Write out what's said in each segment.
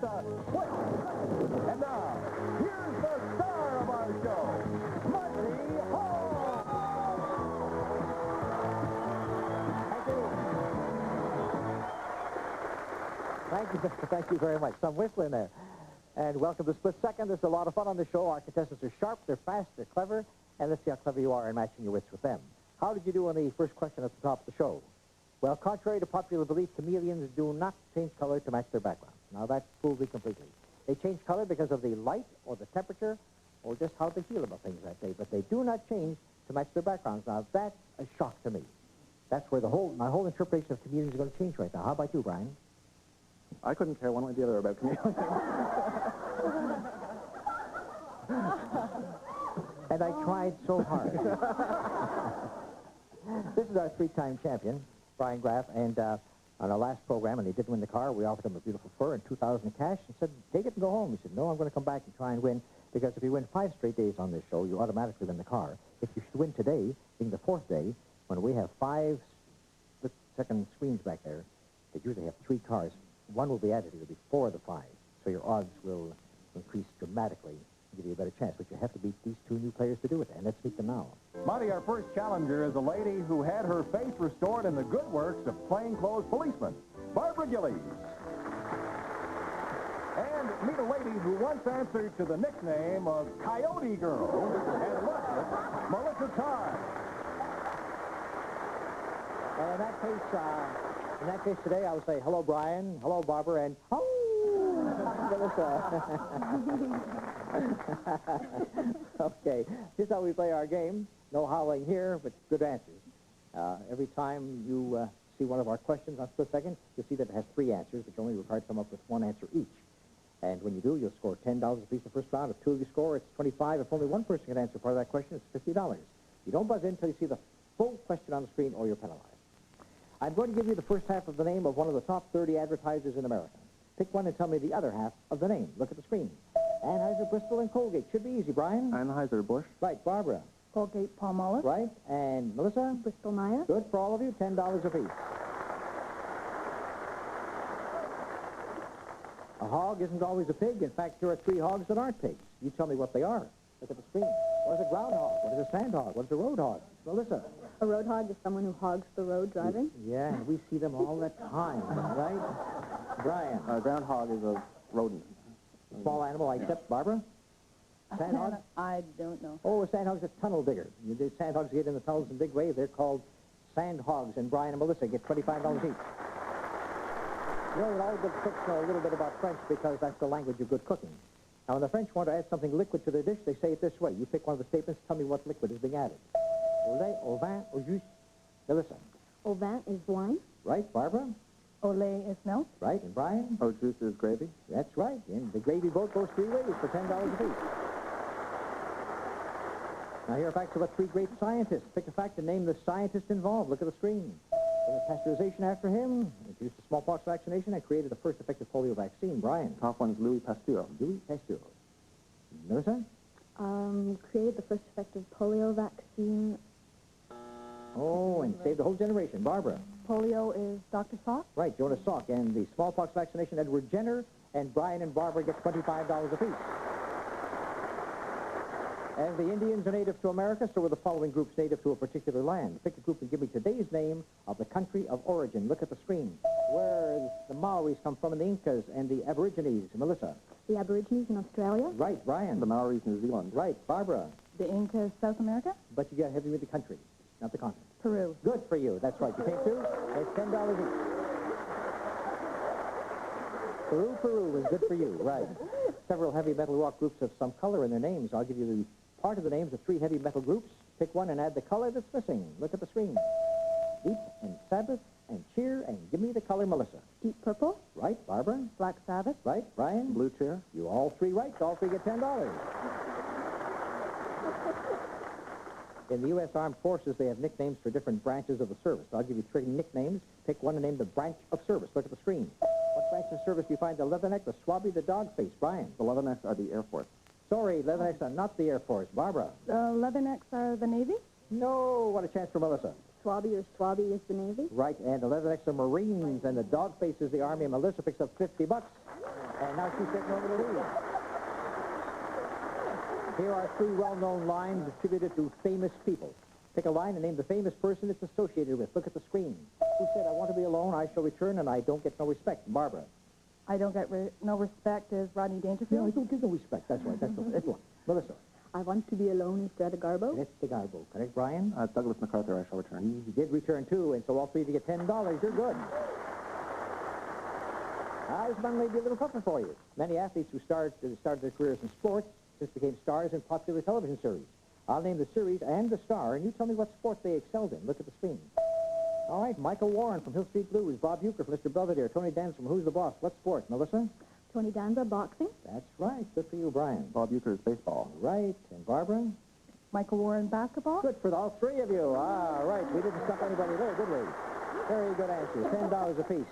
a switch. And now, here's the star of our show, Monty Hall. Thank you. Thank you very much. Some whistling there. And welcome to Split Second. There's a lot of fun on the show. Our contestants are sharp, they're fast, they're clever, and let's see how clever you are in matching your wits with them. How did you do on the first question at the top of the show? Well, contrary to popular belief, chameleons do not change color to match their background. Now, that fools me completely. They change color because of the light or the temperature or just how they feel about things that day, but they do not change to match their backgrounds. Now, that's a shock to me. That's where my whole interpretation of chameleons is going to change right now. How about you, Brian? I couldn't care one way or the other about chameleons. And I tried so hard. This is our three-time champion, Brian Graff, and on our last program, and he didn't win the car, we offered him a beautiful fur and $2,000 in cash and said, take it and go home. He said, no, I'm going to come back and try and win, because if you win 5 straight days on this show, you automatically win the car. If you should win today, being the 4th day, when we have 5 split-second screens back there, they usually have 3 cars. 1 will be added. It'll be 4 of the 5. So your odds will increase dramatically and give you a better chance. But you have to beat these 2 new players to do it. And let's meet them now. Monty, our first challenger is a lady who had her faith restored in the good works of plainclothes policemen, Barbara Gillies. And meet a lady who once answered to the nickname of Coyote Girl and loves it, Melissa Todd. And in that case today, I will say, hello, Brian, hello, Barbara, and Melissa. Okay, here's how we play our game. No howling here, but good answers. Every time you see one of our questions on Split Second, you'll see that it has 3 answers, but you're only required to come up with 1 answer each. And when you do, you'll score $10 apiece the first round. If 2 of you score, it's $25. If only 1 person can answer part of that question, it's $50. You don't buzz in until you see the full question on the screen, or you're penalized. I'm going to give you the first half of the name of one of the top 30 advertisers in America. Pick one and tell me the other half of the name. Look at the screen. Anheuser, Bristol, and Colgate. Should be easy, Brian. Anheuser-Busch. Right, Barbara. Colgate Palmolive. Right, and Melissa? Bristol Myers. Good for all of you, $10 apiece. A hog isn't always a pig. In fact, there are 3 hogs that aren't pigs. You tell me what they are. Look at the screen. What is a groundhog? What is a sandhog? What is a road hog? Melissa? A road hog is someone who hogs the road driving. Yeah, and we see them all the time, right? Brian? A groundhog is a rodent. A small animal, except Barbara? Sandhog? I don't know. Oh, a sandhog's a tunnel digger. The sandhogs get in the tunnels in big waves. They're called sandhogs, and Brian and Melissa get $25 each. You know that all good cooks know a little bit about French because that's the language of good cooking. Now, when the French want to add something liquid to their dish, they say it this way. You pick one of the statements, tell me what liquid is being added. Au lait, au vin, au jus. Melissa. Au vin is wine. Right, Barbara? Au lait is milk. Right, and Brian? Au juice is gravy. That's right, and the gravy boat goes 3 ways for $10 apiece. Now, here are facts about 3 great scientists. Pick a fact and name the scientist involved. Look at the screen. Pasteurization after him, introduced the smallpox vaccination, and created the first effective polio vaccine. Brian? Top one's Louis Pasteur. Louis Pasteur. Melissa? Created the first effective polio vaccine. Oh, and saved a whole generation. Barbara? Polio is Dr. Salk. Right, Jonas Salk. And the smallpox vaccination, Edward Jenner. And Brian and Barbara get $25 apiece. As the Indians are native to America, so are the following groups native to a particular land. Pick a group and give me today's name of the country of origin. Look at the screen. Where the Maoris come from, and the Incas, and the Aborigines. Melissa? The Aborigines in Australia. Right, Brian? The Maoris, New Zealand. Right, Barbara? The Incas, South America. But you got to have the country, not the continent. Peru. Good for you. That's right. You came 2. That's $10 each. Peru is good for you. Right. Several heavy metal rock groups have some color in their names. I'll give you the part of the names of 3 heavy metal groups. Pick one and add the color that's missing. Look at the screen. Deep and Sabbath and Cheer, and give me the color, Melissa. Deep Purple. Right, Barbara? Black Sabbath. Right, Brian? Blue Cheer. You all 3 right. All 3 get $10. In the U.S. Armed Forces, they have nicknames for different branches of the service. I'll give you 3 nicknames. Pick one and name the branch of service. Look at the screen. What branch of service do you find the Leatherneck, the Swabby, the Dogface? Brian? The Leathernecks are the Air Force. Sorry, Leathernecks are not the Air Force. Barbara? The Leathernecks are the Navy. No, what a chance for Melissa. Swabby or Swabby is the Navy. Right, and the Leathernecks are Marines, and the Dogface is the Army, and Melissa picks up $50. And now she's taking over the lead. Here are three well-known lines attributed to famous people. Pick a line and name the famous person it's associated with. Look at the screen. Who said, I want to be alone, I shall return, and I don't get no respect? Barbara. I don't get no respect is Rodney No, I Dangerfield. don't get no respect. That's right. That's the one. Melissa. I want to be alone is Greta Garbo. That's the Garbo. Correct, Brian? Douglas MacArthur, I shall return. He did return, too, and so all three of you get $10. You're good. This one may be a little tougher for you. Many athletes who started their careers in sports just became stars in popular television series. I'll name the series and the star, and you tell me what sport they excelled in. Look at the screen. All right, Michael Warren from Hill Street Blues, Bob Uecker from Mr. Belvedere, Tony Danza from Who's the Boss? What sport? Melissa? Tony Danza, boxing. That's right. Good for you, Brian. Bob Uecker's baseball. Right. And Barbara? Michael Warren, basketball. Good for all three of you. All right. We didn't stop anybody there, did we? Very good answer. $10 apiece.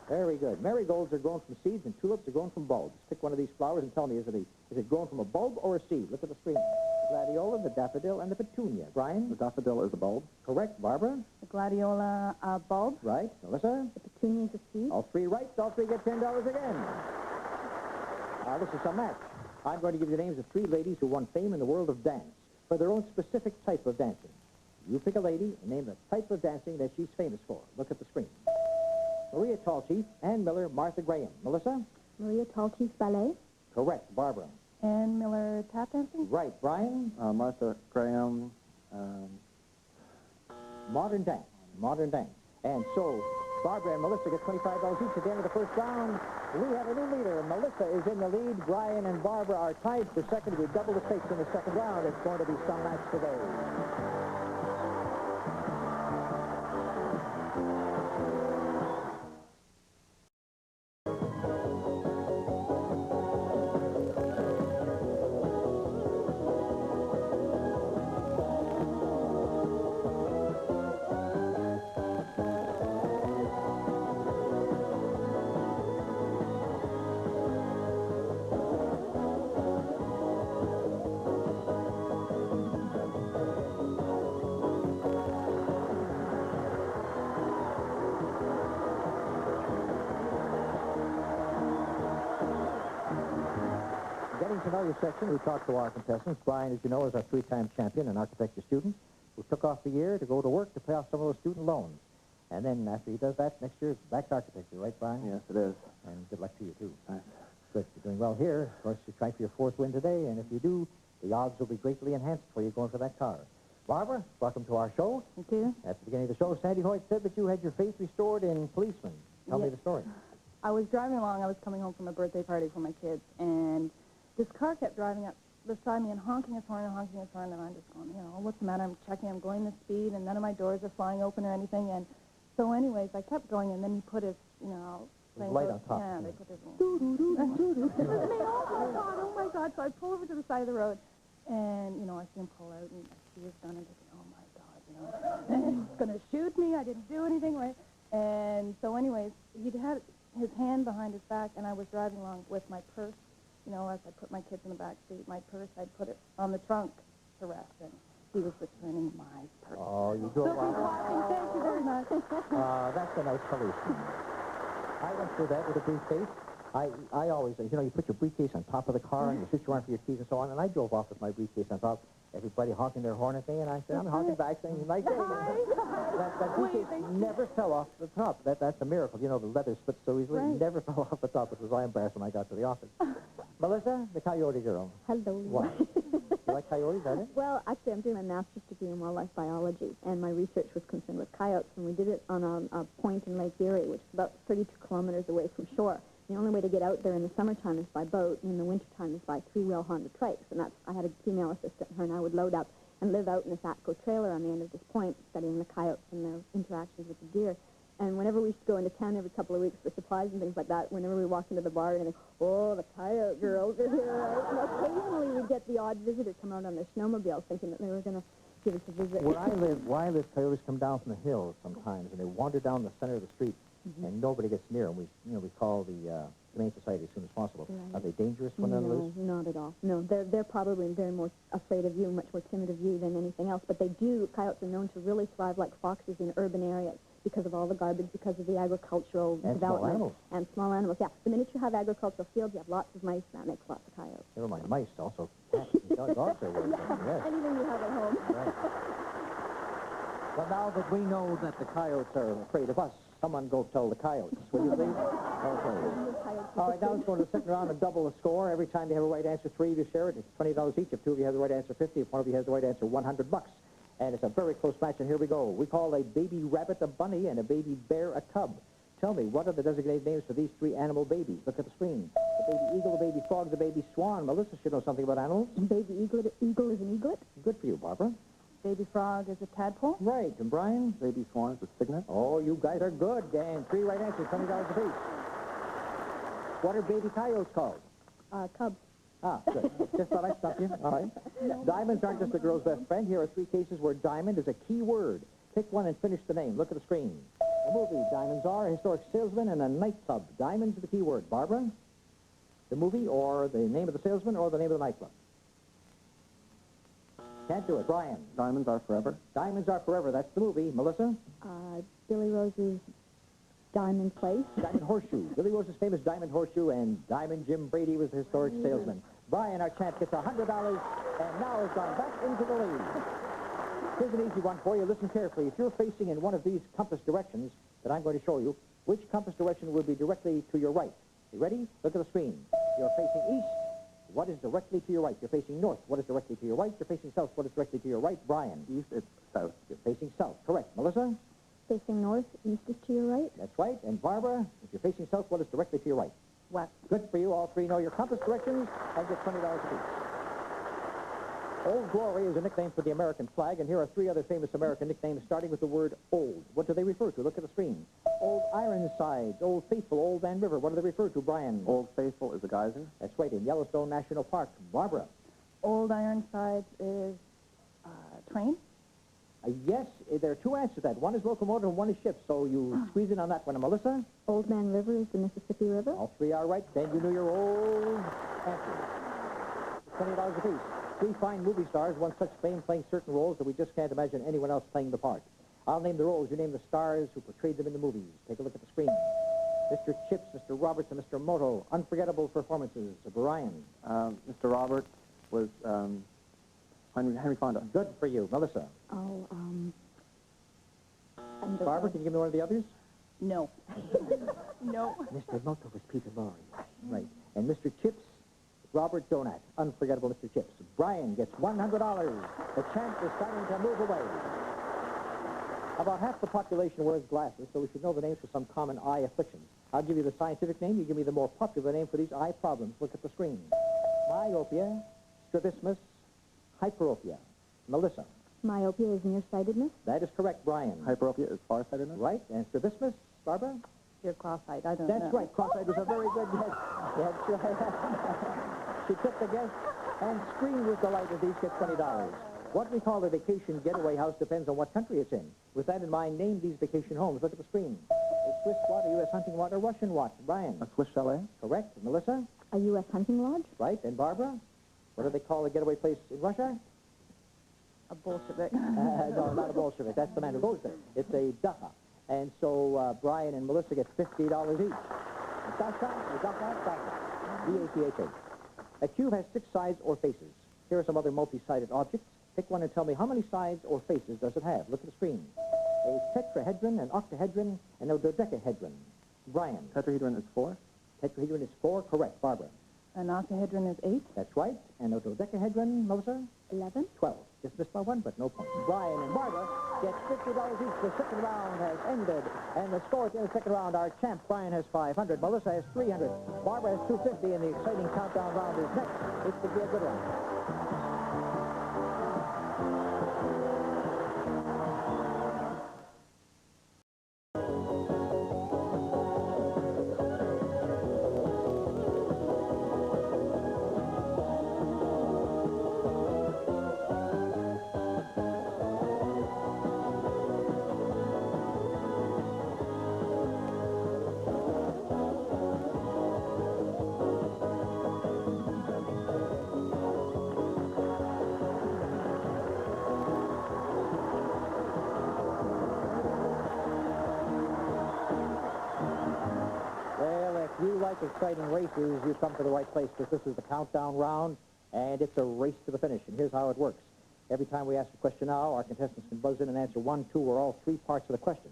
Very good. Marigolds are grown from seeds and tulips are grown from bulbs. Pick one of these flowers and tell me, is it grown from a bulb or a seed? Look at the screen. The gladiola, the daffodil, and the petunia. Brian? The daffodil is a bulb. Correct. Barbara? The gladiola bulb. Right. Melissa? The petunia is a seed. All three right. All three get $10 again. This is a match. I'm going to give you the names of three ladies who won fame in the world of dance for their own specific type of dancing. You pick a lady and name the type of dancing that she's famous for. Look at the screen. Maria Tallchief, Ann Miller, Martha Graham. Melissa? Maria Tallchief Ballet. Correct. Barbara? Ann Miller tap dancing. Right. Brian? Martha Graham. Modern dance. Modern dance. And so, Barbara and Melissa get $25 each at the end of the first round. We have a new leader. Melissa is in the lead. Brian and Barbara are tied for second. We double the stakes in the second round. It's going to be some match today. Getting to know you section, we talked to our contestants. Brian, as you know, is our three-time champion and architecture student who took off the year to go to work to pay off some of those student loans. And then after he does that, next year it's back to architecture, right, Brian? Yes, it is. And good luck to you, too. Thanks. Good. You're doing well here. Of course, you're trying for your fourth win today, and if you do, the odds will be greatly enhanced for you going for that car. Barbara, welcome to our show. Thank you. At the beginning of the show, Sandy Hoyt said that you had your faith restored in policemen. Tell me Yes. the story. I was driving along. I was coming home from a birthday party for my kids, and this car kept driving up beside me and honking its horn, and I'm just going, what's the matter? I'm checking. I'm going the speed, and none of my doors are flying open or anything. And so anyways, I kept going, and then he put his, thing light goes- on top. Yeah, they put this oh my God. So I pull over to the side of the road, and, I see him pull out, and I see his gun, and I think, oh my God, and he's going to shoot me. I didn't do anything, right? And so anyways, he'd had his hand behind his back, and I was driving along with my purse. As I put my kids in the back seat, my purse, I'd put it on the trunk to rest, and he was returning my purse. Oh, you do it well. Thank you very much. That's a nice policeman. I went through that with a briefcase. I always, you put your briefcase on top of the car and you switch around for your keys and so on, and I drove off with my briefcase on top. Everybody honking their horn at me, and I said, I'm honking back saying, nice day. That briefcase never fell off the top. That's a miracle. The leather slips so easily. Right. It never fell off the top, which was why I embarrassed when I got to the office. Melissa, the coyote girl. Hello. What? You like coyotes, are it? Well, actually, I'm doing my master's degree in wildlife biology, and my research was concerned with coyotes, and we did it on a point in Lake Erie, which is about 32 kilometers away from shore. The only way to get out there in the summertime is by boat, and in the wintertime is by three-wheel Honda trikes. And I had a female assistant, her and I would load up and live out in this ATCO trailer on the end of this point, studying the coyotes and their interactions with the deer. And whenever we used to go into town every couple of weeks for supplies and things like that, whenever we walked into the bar, and oh, the coyote girls are here. And occasionally we'd get the odd visitor come out on their snowmobiles thinking that they were going to give us a visit. Where I live, coyotes come down from the hills sometimes, and they wander down the center of the street, and nobody gets near them. We call the Humane Society as soon as possible. Right. Are they dangerous when they're loose? No, not at all. No, they're probably very more afraid of you, much more timid of you than anything else. But coyotes are known to really thrive like foxes in urban areas. because of all the garbage, because of the agricultural And small development. animals. And small animals, yeah. The minute you have agricultural fields, you have lots of mice, and that makes lots of coyotes. Never mind, mice also. Cats and dogs are worth it, yes. Anything you have at home. Right. Well, now that we know that the coyotes are afraid of us, someone go tell the coyotes, will you please? Okay. All right, now it's going to the second round and double the score. Every time you have a right answer, 3 of you share it. It's $20 each. If 2 of you have the right answer, 50. If 1 of you has the right answer, $100. And it's a very close match, and here we go. We call a baby rabbit a bunny and a baby bear a cub. Tell me, what are the designated names for these 3 animal babies? Look at the screen. The baby eagle, the baby frog, the baby swan. Melissa should know something about animals. Baby eagle is an eaglet. Good for you, Barbara. Baby frog is a tadpole. Right, and Brian? Baby swan is a cygnet. Oh, you guys are good, gang. 3 right answers, $20 apiece. What are baby coyotes called? Cub. Ah, good. Just thought I'd stop you. All right. Diamonds aren't just a girl's best friend. Here are 3 cases where diamond is a key word. Pick one and finish the name. Look at the screen. A movie, Diamonds Are, a historic salesman, and a nightclub. Diamonds are the key word. Barbara? The movie, or the name of the salesman, or the name of the nightclub? Can't do it. Brian? Diamonds Are Forever. Diamonds Are Forever. That's the movie. Melissa? Billy Rose's Diamond Place. Diamond Horseshoe. Billy Rose's famous Diamond Horseshoe, and Diamond Jim Brady was the historic salesman. Brian, our champ, gets $100, and now has gone back into the lead. Here's an easy one for you. Listen carefully. If you're facing in one of these compass directions that I'm going to show you, which compass direction will be directly to your right? You ready? Look at the screen. You're facing east. What is directly to your right? You're facing north. What is directly to your right? You're facing south. What is directly to your right? Brian? East, it's south. You're facing south. Correct. Melissa? Facing north, east is to your right. That's right. And Barbara? If you're facing south, what is directly to your right? West. Good for you. All 3 know your compass directions and get $20 apiece. Old Glory is a nickname for the American flag, and here are 3 other famous American nicknames starting with the word old. What do they refer to? Look at the screen. Old Ironsides, Old Faithful, Old Van River. What do they refer to, Brian? Old Faithful is a geyser. That's right, in Yellowstone National Park. Barbara? Old Ironsides is train. Yes, there are 2 answers to that. One is locomotive and one is ship, so you squeeze in on that one. And Melissa? Old Man River is the Mississippi River. All 3 are right. Then you knew your old answers. $20 apiece. 3 fine movie stars won such fame playing certain roles that we just can't imagine anyone else playing the part. I'll name the roles. You name the stars who portrayed them in the movies. Take a look at the screen. Mr. Chips, Mr. Roberts, and Mr. Moto. Unforgettable performances. Brian? Mr. Roberts was Henry Fonda. Good for you. Melissa? Oh, Barbara, can you give me one of the others? No. No. Mr. Moto was Peter Lorre. Right. And Mr. Chips, Robert Donat. Unforgettable Mr. Chips. Brian gets $100. The champ is starting to move away. About half the population wears glasses, so we should know the names for some common eye afflictions. I'll give you the scientific name. You give me the more popular name for these eye problems. Look at the screen. Myopia, strabismus, hyperopia. Melissa? myopia is nearsightedness. That is correct, Brian. Hyperopia is farsightedness. Right. And strabismus, Barbara? You're cross-eyed. I don't know. That's right. Cross-eyed was a very good guess. Yes, right. She took the guess and screamed with delight as these get $20. What we call a vacation getaway house depends on what country it's in. With that in mind, name these vacation homes. Look at the screen. A Swiss what, a U.S. hunting what, a Russian what? Brian? A Swiss chalet. Correct. Melissa? A U.S. hunting lodge. Right. And Barbara? What do they call a getaway place in Russia? A Bolshevik. No, not a Bolshevik. That's the man who goes there. It's a dacha. And so Brian and Melissa get $50 each. D-A-T-H-A. A cube has 6 sides or faces. Here are some other multi-sided objects. Pick one and tell me how many sides or faces does it have. Look at the screen. A tetrahedron, an octahedron, and a dodecahedron. Brian. Tetrahedron is 4. Tetrahedron is 4. Correct. Barbara. An octahedron is 8. That's right. And a dodecahedron, Melissa? 11. 12. Just missed by 1, but no points. Brian and Barbara get $50 each. The second round has ended. And the score at the end of the second round, our champ, Brian, has 500. Melissa has 300. Barbara has 250, and the exciting countdown round is next. This could be a good one. like exciting races, you've come to the right place, because this is the countdown round, and it's a race to the finish. And here's how it works. Every time we ask a question now, our contestants can buzz in and answer 1, 2, or all 3 parts of the question.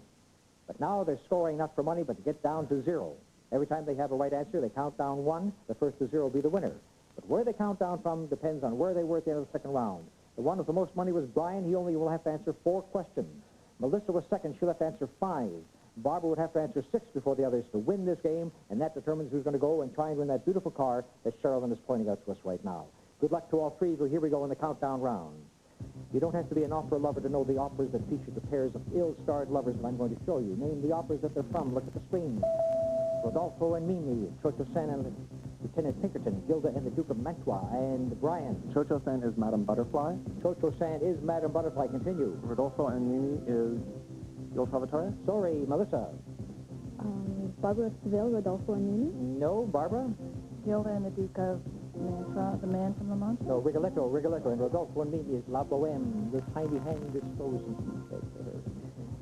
But now they're scoring not for money, but to get down to 0. Every time they have a right answer, they count down 1. The first to 0 will be the winner. But where they count down from depends on where they were at the end of the second round. The one with the most money was Brian. He only will have to answer 4 questions. Melissa was second. She'll have to answer 5. Barbara would have to answer 6 before the others to win this game, and that determines who's going to go and try and win that beautiful car that Sherilyn is pointing out to us right now. Good luck to all 3 of you. Here we go in the countdown round. You don't have to be an opera lover to know the operas that feature the pairs of ill-starred lovers that I'm going to show you. Name the operas that they're from. Look at the screen. Rodolfo and Mimi, Cho-Cho-San and Lieutenant Pinkerton, Gilda and the Duke of Mantua, and Brian. Cho-Cho-San is Madame Butterfly. Cho-Cho-San is Madame Butterfly. Continue. Rodolfo and Mimi is Il Trovatore. Sorry, Melissa. Barbara of Seville, Rodolfo and Mimi. No, Barbara? Gilda and the Duke of Mantua, the man from Lamont. No, Rigoletto, and Rodolfo and Mimi is La Boheme, the tiny hand disposing.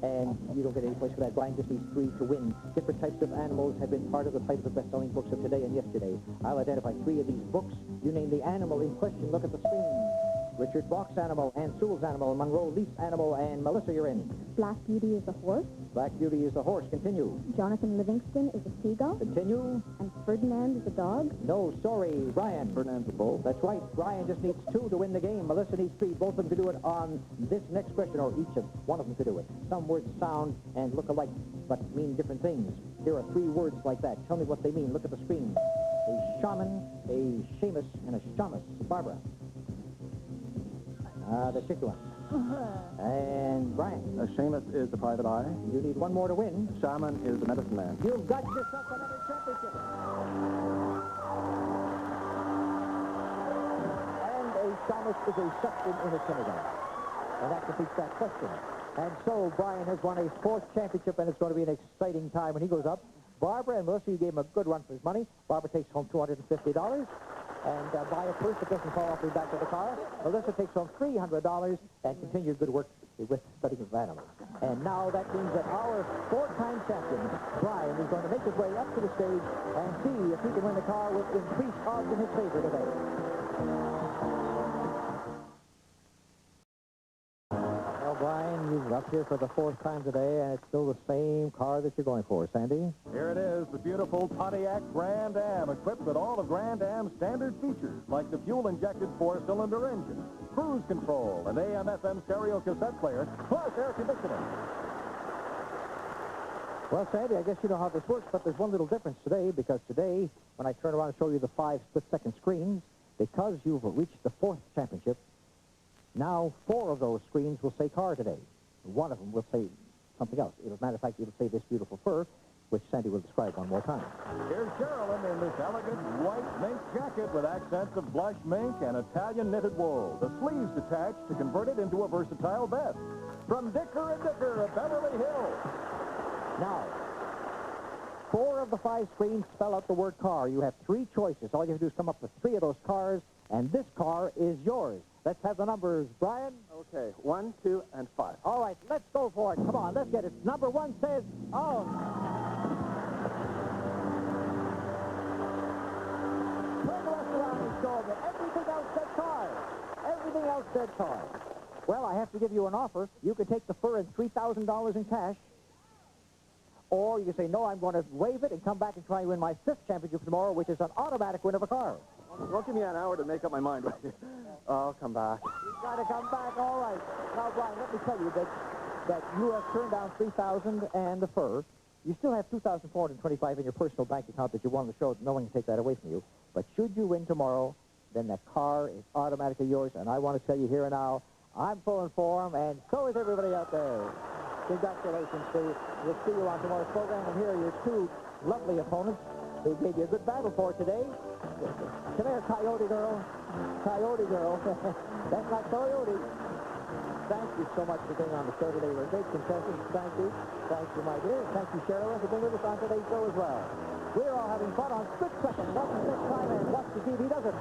And you don't get any points for that. Brian just needs 3 to win. Different types of animals have been part of the titles of best-selling books of today and yesterday. I'll identify 3 of these books. You name the animal in question. Look at the screen. Richard Bach's animal, Anne Sewell's animal, Monroe Leaf's animal, and Melissa, you're in. Black Beauty is a horse. Black Beauty is the horse. Continue. Jonathan Livingston is a seagull. Continue. And Ferdinand is a dog. No, sorry, Brian. Ferdinand's a bull. That's right. Brian just needs 2 to win the game. Melissa needs 3. Both of them to do it on this next question, or each of one of them to do it. Some words sound and look alike, but mean different things. Here are 3 words like that. Tell me what they mean. Look at the screen. A shaman, a Seamus, and a shamus. Barbara. The 6th one. And Brian. Seamus is the private eye. You need 1 more to win. Shaman is the medicine man. You've got yourself another championship. And a shamus is a sexton in a synagogue. And that defeats that question. And so Brian has won a 4th championship, and it's going to be an exciting time when he goes up. Barbara and Melissa, you gave him a good run for his money. Barbara takes home $250. And buy a purse that doesn't fall off the back of the car. Melissa takes home $300 and continue good work with studying of animals. And now that means that our 4-time champion, Brian, is going to make his way up to the stage and see if he can win the car with increased odds in his favor today. Well, Brian, you're up here for the 4th time today, and it's still the same car that you're going for. Sandy? Here it is, the beautiful Pontiac Grand Am, equipped with all of Grand Am's standard features, like the fuel-injected 4-cylinder engine, cruise control, an AM/FM stereo cassette player, plus air conditioning. Well, Sandy, I guess you know how this works, but there's one little difference today, because today, when I turn around and show you the 5 split-second screens, because you've reached the 4th championship, now 4 of those screens will say car today. One of them will say something else. As a matter of fact, it'll say this beautiful fur, which Sandy will describe one more time. Here's Sherilyn in this elegant white mink jacket with accents of blush mink and Italian knitted wool. The sleeves detached to convert it into a versatile vest. From Dicker & Dicker of Beverly Hills. Now, 4 of the 5 screens spell out the word car. You have 3 choices. All you have to do is come up with 3 of those cars, and this car is yours. Let's have the numbers. Brian? Okay, 1, 2, and 5. All right, let's go for it. Come on, let's get it. Number 1 says, oh. Turn the rest around and show them. Everything else said car. Everything else said car. Well, I have to give you an offer. You can take the fur and $3,000 in cash. Or you can say, no, I'm going to waive it and come back and try and win my 5th championship tomorrow, which is an automatic win of a car. Don't give me an hour to make up my mind. I'll come back. You've got to come back. All right. Now, Brian, let me tell you that you have turned down $3,000 and the fur. You still have $2,425 in your personal bank account that you won on the show. No one can take that away from you. But should you win tomorrow, then that car is automatically yours. And I want to tell you here and now, I'm pulling for him, and so is everybody out there. Congratulations to you. We'll see you on tomorrow's program. And here are your 2 lovely opponents who gave you a good battle for today. Come here, Coyote Girl. Coyote Girl. That's not Coyote. Thank you so much for being on the show today. We're great contestants. Thank you. Thank you, my dear. Thank you, Sherilyn, for being with us on today's show as well. We're all having fun on Split Second. Watch the next time and watch the TV, does it?